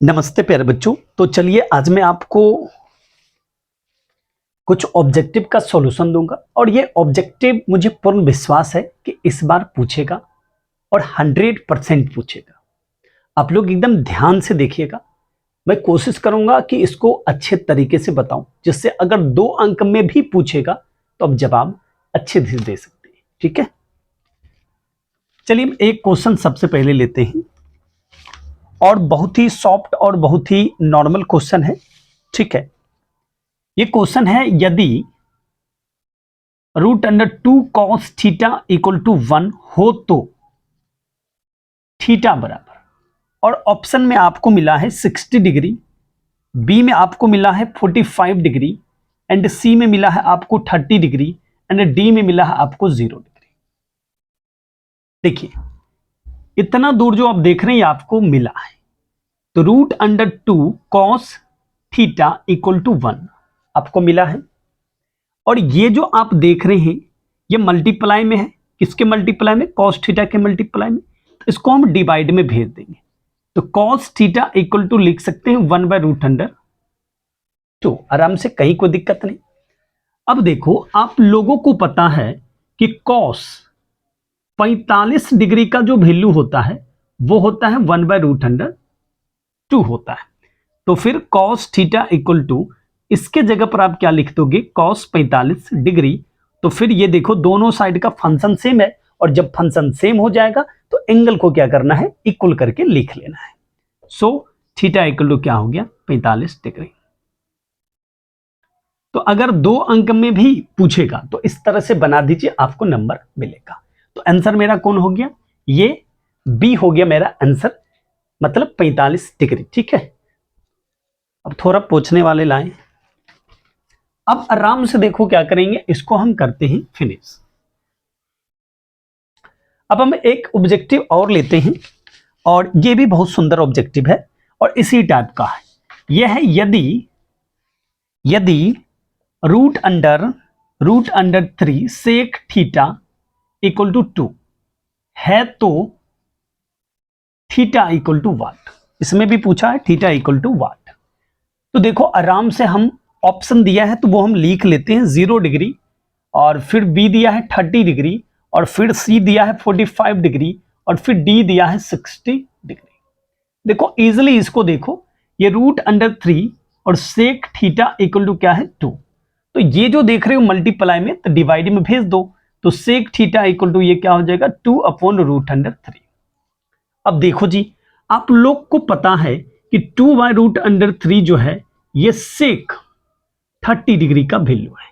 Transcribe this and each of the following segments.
नमस्ते प्यारे बच्चों। तो चलिए आज मैं आपको कुछ ऑब्जेक्टिव का सॉल्यूशन दूंगा और ये ऑब्जेक्टिव मुझे पूर्ण विश्वास है कि इस बार पूछेगा और 100% पूछेगा। आप लोग एकदम ध्यान से देखिएगा। मैं कोशिश करूंगा कि इसको अच्छे तरीके से बताऊं जिससे अगर 2 अंक में भी पूछेगा तो आप जवाब अच्छे से दे सकते हैं। ठीक है, चलिए एक क्वेश्चन सबसे पहले लेते हैं और बहुत ही सॉफ्ट और बहुत ही नॉर्मल क्वेश्चन है। ठीक है, ये क्वेश्चन है यदि √2 cos थीटा इक्वल टू 1 हो तो थीटा बराबर, और ऑप्शन में आपको मिला है 60 डिग्री, बी में आपको मिला है 45 डिग्री एंड सी में मिला है आपको 30 डिग्री एंड डी में मिला है आपको 0 डिग्री। देखिए इतना दूर जो आप देख रहे हैं आपको मिला है, तो √2 cos थीटा इक्वल टू 1 आपको मिला है और ये जो आप देख रहे हैं ये मल्टीप्लाई में है। किसके मल्टीप्लाई में? cos थीटा के मल्टीप्लाई में। तो इसको हम डिवाइड में भेज देंगे, तो cos थीटा इक्वल टू लिख सकते हैं 1/√2। आराम से, कहीं कोई दिक्कत नहीं। अब देखो आप लोगों को पता है कि cos 45 डिग्री का जो वैल्यू होता है वो होता है 1/√2 होता है। तो फिर cos थीटा इक्वल टू, इसके जगह पर आप क्या लिख दोगे? cos 45 degree. तो फिर ये देखो दोनों साइड का फंक्शन सेम है और जब फंक्शन सेम हो जाएगा तो एंगल को क्या करना है? इक्वल करके लिख लेना है। सो थीटा इक्वल टू क्या हो गया? 45 डिग्री। तो अगर 2 अंक में भी पूछेगा तो इस तरह से बना दीजिए, आपको नंबर मिलेगा। तो आंसर मेरा कौन हो गया? ये बी हो गया मेरा आंसर, मतलब 45 डिग्री। ठीक है, अब थोड़ा पूछने वाले लाएं। अब आराम से देखो क्या करेंगे, इसको हम करते हैं फिनिश। अब हम एक ऑब्जेक्टिव और लेते हैं और ये भी बहुत सुंदर ऑब्जेक्टिव है और इसी टाइप का है। यह है यदि √3 सेक थीटा इक्वल टू 2 है तो थीटा इक्वल टू वाट। इसमें भी पूछा है थीटा इक्वल टू वाट। तो देखो आराम से हम ऑप्शन दिया है तो वो हम लिख लेते हैं, 0 डिग्री और फिर बी दिया है 30 डिग्री और फिर सी दिया है 45 डिग्री और फिर डी दिया है 60 डिग्री। देखो इजिली इसको देखो, ये √3 और सेक थीटा इक्वल टू क्या है? 2। तो ये जो देख रहे हो मल्टीप्लाई में, तो डिवाइड में भेज दो, तो सेक थीटा इक्वल टू ये क्या हो जाएगा? 2/√3। अब देखो जी, आप लोग को पता है कि 2/√3 जो है ये सेक 30 डिग्री का वैल्यू है,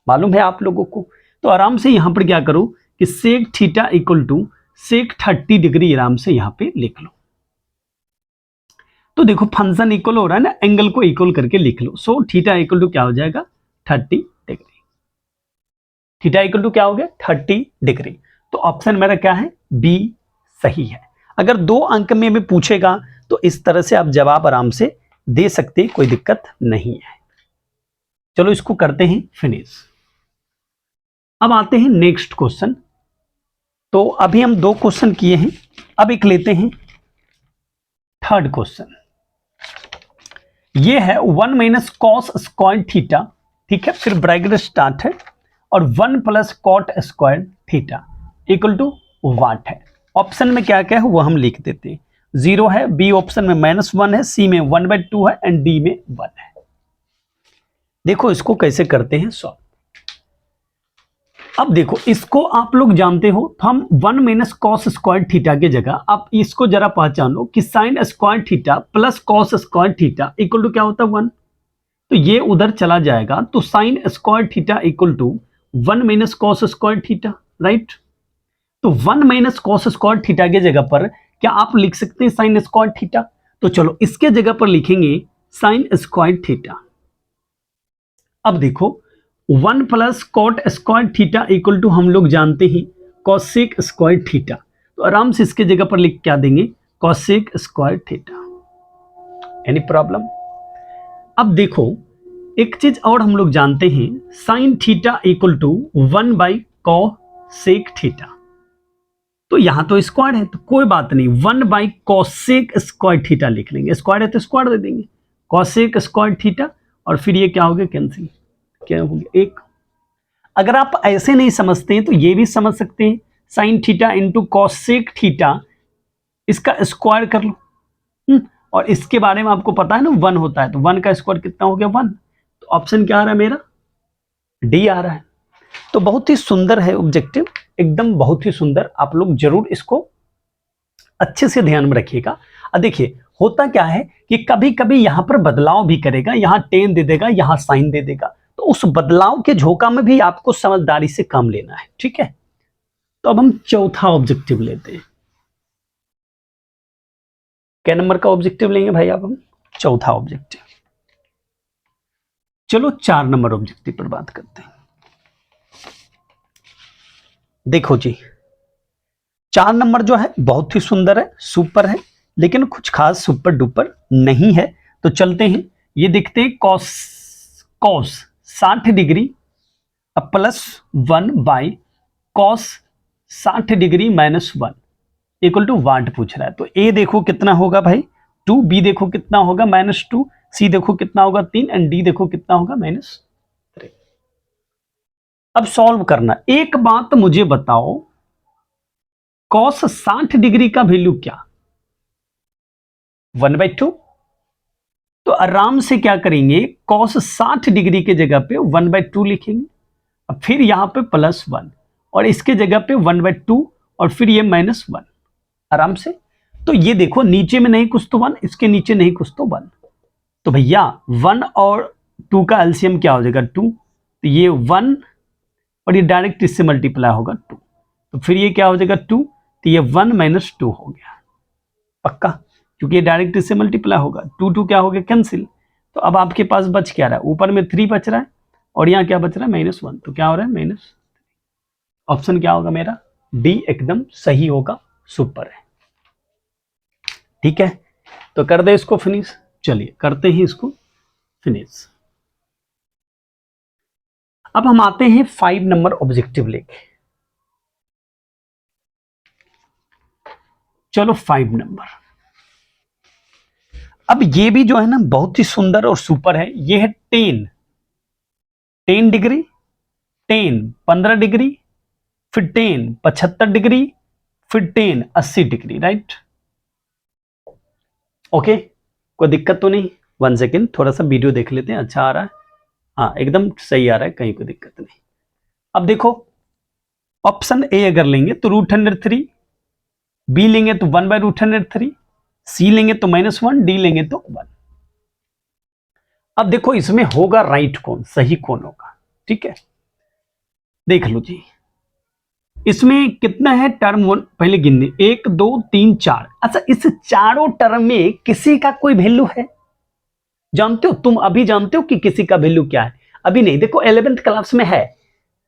मालूम है आप लोगों को। तो आराम से यहां पर क्या करो कि sec theta equal to sec 30 degree आराम से यहां पे लिख लो। तो देखो फंक्शन इक्वल हो रहा है ना, एंगल को इक्वल करके लिख लो। सो थीटा इक्वल टू क्या हो जाएगा? 30 डिग्री। थीटा इक्वल टू क्या हो गया? 30 डिग्री। तो ऑप्शन मेरा क्या है? बी सही है। अगर 2 अंक में भी पूछेगा तो इस तरह से आप जवाब आराम से दे सकते हैं, कोई दिक्कत नहीं है। चलो इसको करते हैं फिनिश। अब आते हैं नेक्स्ट क्वेश्चन। तो अभी हम 2 क्वेश्चन किए हैं, अब एक लेते हैं थर्ड क्वेश्चन। ये है 1 - cos स्क्वायर थीटा, ठीक है, फिर ब्रैकेट स्टार्ट है और 1 + cot square theta equal to what है। ऑप्शन में क्या क्या है वो हम लिख देते हैं। 0 है, बी ऑप्शन में -1 है, सी में 1/2 है एंड डी में 1 है। देखो इसको कैसे करते हैं सॉल्व। अब देखो इसको आप लोग जानते हो, तो हम 1 - cos स्क्वायर थीटा की जगह आप इसको जरा पहचानो कि sin square theta plus cos square theta equal to क्या होता है? 1। तो ये उधर चला जाएगा, तो sin square theta equal to 1 - cos square theta, right. तो 1 - cos स्क्वायर थीटा की जगह पर क्या आप लिख सकते हैं sin स्क्वायर थीटा? तो चलो इसके जगह पर लिखेंगे sin स्क्वायर थीटा। अब देखो 1 + cot square theta equal to हम लोग जानते हैं cosec स्क्वायर थीटा। तो आराम से इसके जगह पर लिख क्या देंगे? cosec square theta. Any problem? अब देखो एक चीज और हम लोग जानते हैं, sin theta equal to 1/cosec theta. तो यहां तो स्क्वायर है तो कोई बात नहीं, 1/cosec² थीटा लिख लेंगे, स्क्वायर है तो स्क्वायर दे देंगे, cosec² थीटा, और फिर ये क्या हो गया, कैंसिल, क्या हो गया, एक। अगर आप ऐसे नहीं समझते हैं तो ये भी समझ सकते हैं, sine theta into cosec theta, इसका स्क्वायर कर लो। और इसके बारे में आपको पता है ना 1 होता है, तो 1 का स्क्वायर कितना हो गया, 1। तो ऑप्शन क्या आ रहा है मेरा, डी आ रहा है। तो बहुत ही सुंदर है ऑब्जेक्टिव, एकदम बहुत ही सुंदर, आप लोग जरूर इसको अच्छे से ध्यान में रखिएगा। अब देखिए होता क्या है कि कभी कभी यहां पर बदलाव भी करेगा, यहां टेन दे देगा, यहां साइन दे देगा, तो उस बदलाव के झोंका में भी आपको समझदारी से काम लेना है, ठीक है। तो अब हम चौथा ऑब्जेक्टिव लेते हैं। क्या नंबर का ऑब्जेक्टिव लेंगे भाई आप, हम चौथा ऑब्जेक्टिव। चलो 4 नंबर ऑब्जेक्टिव पर बात करते हैं। देखो जी 4 नंबर जो है बहुत ही सुंदर है, सुपर है, लेकिन कुछ खास सुपर डुपर नहीं है। तो चलते हैं, ये देखते हैं, cos 60 degree plus 1/cos 60 degree minus 1 equal to what पूछ रहा है। तो ए देखो कितना होगा भाई 2, बी देखो कितना होगा -2, सी देखो कितना होगा 3, एंड डी देखो कितना होगा -3। अब सॉल्व करना। एक बात मुझे बताओ, cos 60 डिग्री का वैल्यू क्या, 1/2। तो आराम से क्या करेंगे, cos 60 डिग्री के जगह पे 1/2 लिखेंगे, अब फिर यहां पे +1 और इसके जगह पे 1/2 और फिर ये -1 आराम से। तो ये देखो नीचे में नहीं कुछ तो 1, इसके नीचे नहीं कुछ तो 1, तो भैया 1 और 2 का एलसीएम क्या हो जाएगा 2, तो ये 1 और ये डायरेक्ट इससे मल्टीप्लाई होगा 2, तो फिर ये क्या हो जाएगा 2, तो ये 1 - 2 हो गया पक्का, क्योंकि ये डायरेक्ट इससे मल्टीप्लाई होगा, 2 क्या हो गया कैंसिल। तो अब आपके पास बच क्या रहा है, ऊपर में 3 बच रहा है और यहाँ क्या बच रहा है -1, तो क्या हो रहा है माइनस। ऑप्शन क्या होगा मेरा, डी एकदम सही होगा, सुपर है, ठीक है। तो कर दे इसको फिनिश, चलिए करते हैं इसको फिनिश। अब हम आते हैं 5 नंबर ऑब्जेक्टिव लेके। चलो 5 नंबर, अब ये भी जो है ना बहुत ही सुंदर और सुपर है। ये है 10 डिग्री, 10 15 डिग्री, फिर 10 75 डिग्री, फिर 10 80 डिग्री, राइट। ओके, कोई दिक्कत तो नहीं, 1 सेकेंड थोड़ा सा वीडियो देख लेते हैं, अच्छा आ रहा है, हाँ एकदम सही आ रहा है, कहीं कोई दिक्कत नहीं। अब देखो ऑप्शन ए अगर लेंगे तो √103, बी लेंगे तो 1/√103, सी लेंगे तो -1, डी लेंगे तो 1। अब देखो इसमें होगा राइट कौन, सही कौन होगा, ठीक है। देख लो जी, इसमें कितना है टर्म, पहले गिनने 1 2 3 4। अच्छा इस चारों टर्म में किसी का कोई वैल्यू है, जानते हो तुम, अभी जानते हो कि किसी का वैल्यू क्या है, अभी नहीं, देखो 11th क्लास में है,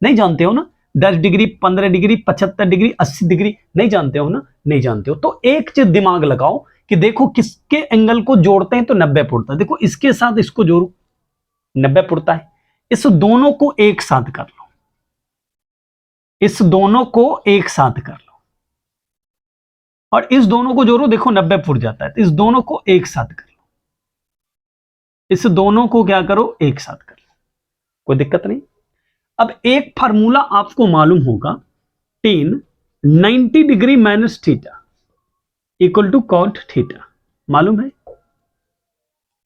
नहीं जानते हो ना, 10 डिग्री 15 डिग्री 75 डिग्री 80 डिग्री, नहीं जानते हो ना, नहीं जानते हो। तो एक चीज दिमाग लगाओ कि देखो किसके एंगल को जोड़ते हैं तो 90 पुड़ता है, देखो इसके साथ इसको जोड़ो 90 पुड़ता है, इस दोनों को एक साथ कर लो, इस दोनों को एक साथ कर लो, और इस दोनों को जोड़ो, देखो 90 पुड़ जाता है, तो इस दोनों को एक साथ कर लो, इस दोनों को क्या करो एक साथ कर लो, कोई दिक्कत नहीं। अब एक फार्मूला आपको मालूम होगा, 10 90 degree minus theta equal to cot theta, मालूम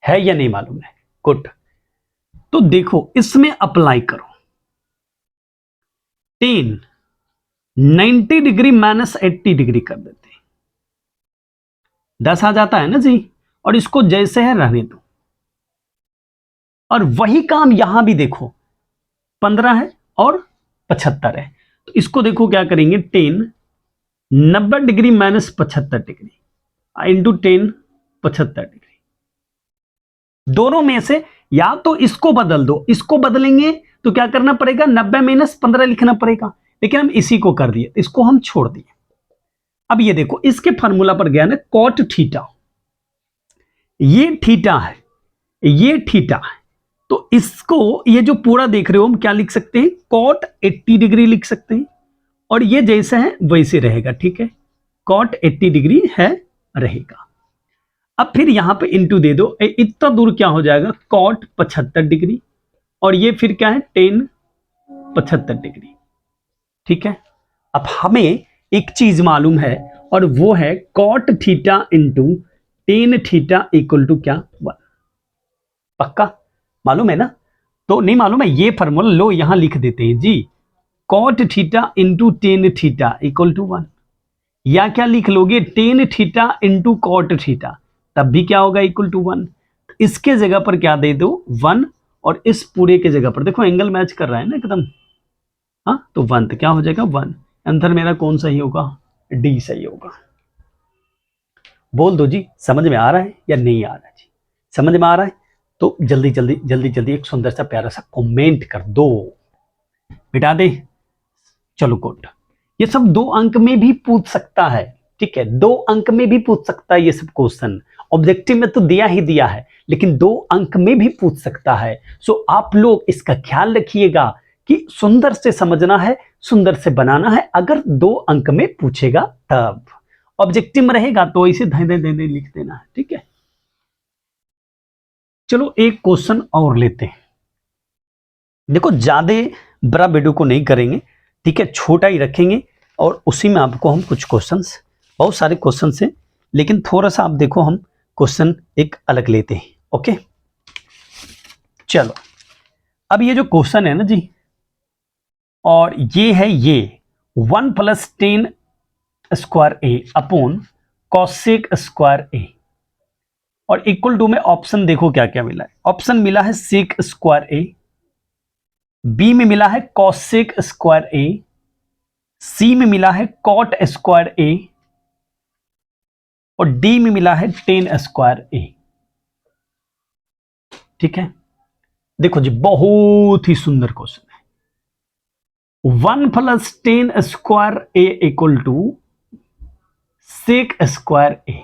है या नहीं मालूम है, गुड। तो देखो इसमें अप्लाई करो, 10 90 डिग्री माइनस 80 डिग्री कर देते हैं, 10 आ जाता है ना जी, और इसको जैसे है रहने दो, और वही काम यहां भी देखो 15 है और 75 है, तो इसको देखो क्या करेंगे, 10 90 degree minus 75 degree into 10 75 degree, दोनों में से या तो इसको बदल दो, इसको बदलेंगे तो क्या करना पड़ेगा 90 - 15 लिखना पड़ेगा, लेकिन हम इसी को कर दिए, इसको हम छोड़ दिए। अब ये देखो इसके फॉर्मूला पर गया ना, कॉट थीटा, ये थीटा है, ये थीटा है, तो इसको ये जो पूरा देख रहे हो हम क्या लिख सकते हैं, कॉट 80 डिग्री लिख सकते हैं, और ये जैसा है वैसे रहेगा, ठीक है, कॉट 80 डिग्री है रहेगा। अब फिर यहां पे इंटू दे दो, इतना दूर क्या हो जाएगा, कॉट 75 डिग्री, और ये फिर क्या है, टेन 75 डिग्री, ठीक है। अब हमें एक चीज मालूम है, और वो है cot theta into tan theta equal to क्या, 1। पक्का मालूम है ना? तो नहीं मालूम है, ये फॉर्मूला लो यहां लिख देते हैं जी, cot theta into tan theta equal to 1, या क्या लिख लोगे, tan theta into cot theta, तब भी क्या होगा, इक्वल टू 1। इसके जगह पर क्या दे दो, 1, और इस पूरे के जगह पर देखो एंगल मैच कर रहा है ना एकदम, हाँ, तो 1 तो क्या हो जाएगा 1। आंसर मेरा कौन सही होगा, डी सही होगा। बोल दो जी, समझ में आ रहा है या नहीं आ रहा है जी? समझ में आ रहा है तो जल्दी जल्दी जल्दी जल्दी एक सुंदर सा प्यारा सा कमेंट कर दो, मिटा दे। चलो गुड, ये सब 2 अंक में भी पूछ सकता है, ठीक है, 2 अंक में भी पूछ सकता है ये सब क्वेश्चन। ऑब्जेक्टिव में तो दिया ही दिया है, लेकिन 2 अंक में भी पूछ सकता है। सो आप लोग इसका ख्याल रखिएगा कि सुंदर से समझना है, सुंदर से बनाना है, अगर 2 अंक में पूछेगा तब। ऑब्जेक्टिव में रहेगा तो इसे धैर्य दे लिख देना है, ठीक है। चलो एक क्वेश्चन और लेते हैं। देखो ज्यादा बड़ा वीडियो को नहीं करेंगे, ठीक है, छोटा ही रखेंगे, और उसी में आपको हम कुछ क्वेश्चंस, बहुत सारे क्वेश्चंस हैं, लेकिन थोड़ा सा आप देखो हम क्वेश्चन एक अलग लेते हैं, ओके। चलो अब ये जो क्वेश्चन है ना जी, और ये है ये 1 + 10 स्क्वायर ए अपॉन कॉसेक स्क्वायर ए, और इक्वल टू में ऑप्शन देखो क्या क्या मिला है। ऑप्शन मिला है सेक स्क्वायर ए, बी में मिला है कॉसेक स्क्वायर ए, सी में मिला है कॉट स्क्वायर ए, और डी में मिला है टेन स्क्वायर ए, ठीक है। देखो जी बहुत ही सुंदर क्वेश्चन है। 1 + 10 square A equal to sec square A,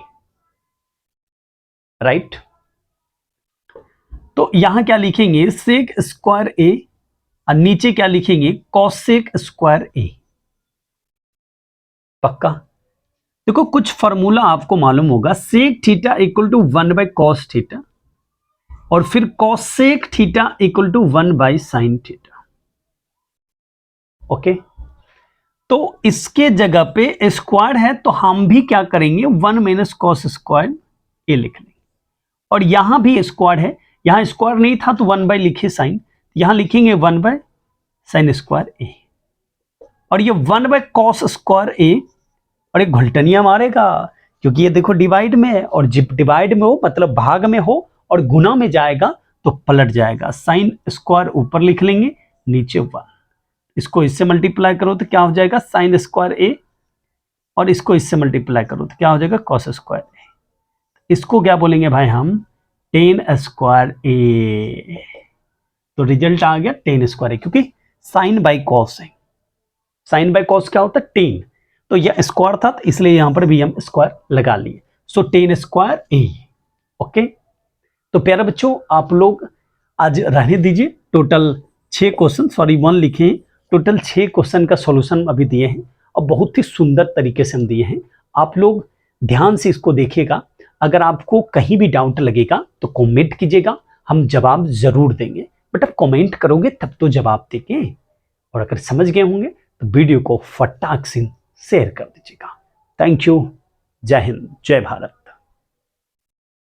right. तो यहां क्या लिखेंगे, सेक स्क्वायर ए, और नीचे क्या लिखेंगे, कॉसेक स्क्वायर ए। पक्का? देखो कुछ फॉर्मूला आपको मालूम होगा, sec theta equal to 1/cos theta, और फिर cosec theta equal to 1/sin theta, okay. तो इसके जगह पे स्क्वायर है तो हम भी क्या करेंगे, 1 - cos स्क्वायर ए लिख लेंगे, और यहां भी स्क्वायर है, यहां स्क्वायर नहीं था तो 1 लिखे साइन, यहां लिखेंगे 1/sin स्क्वायर ए, और ये 1/cos स्क्वायर ए, और एक घुलटनिया मारेगा, क्योंकि ये देखो डिवाइड में है, और जब डिवाइड में हो मतलब भाग में हो और गुना में जाएगा तो पलट जाएगा। साइन स्क्वायर ऊपर लिख लेंगे, नीचे 1, इसको इससे मल्टीप्लाई करो तो क्या हो जाएगा, साइन स्क्वायर ए, और इसको इससे मल्टीप्लाई करो तो क्या हो जाएगा, कॉस स्क्वायर ए। इसको क्या बोलेंगे भाई हम, टेन स्क्वायर ए। तो रिजल्ट आ गया टेन स्क्वायर ए, क्योंकि साइन बाई कॉस है, साइन बाई कॉस क्या होता है, टेन, तो यह स्क्वायर था तो इसलिए यहां पर भी हम स्क्वायर लगा लिए। सो टेन स्क्वायर ए, ओके। तो प्यारे बच्चों आप लोग आज रहने दीजिए, टोटल 6 क्वेश्चन, सॉरी 1 लिखे हैं, टोटल 6 क्वेश्चन का सॉल्यूशन अभी दिए हैं, और बहुत ही सुंदर तरीके से हम दिए हैं। आप लोग ध्यान से इसको देखिएगा, अगर आपको कहीं भी डाउट लगेगा तो कमेंट कीजिएगा, हम जवाब जरूर देंगे। बट आप कमेंट करोगे तब तो जवाब देंगे, और अगर समझ गए होंगे तो वीडियो को फटाक से शेयर कर दीजिएगा। थैंक यू, जय हिंद, जय भारत।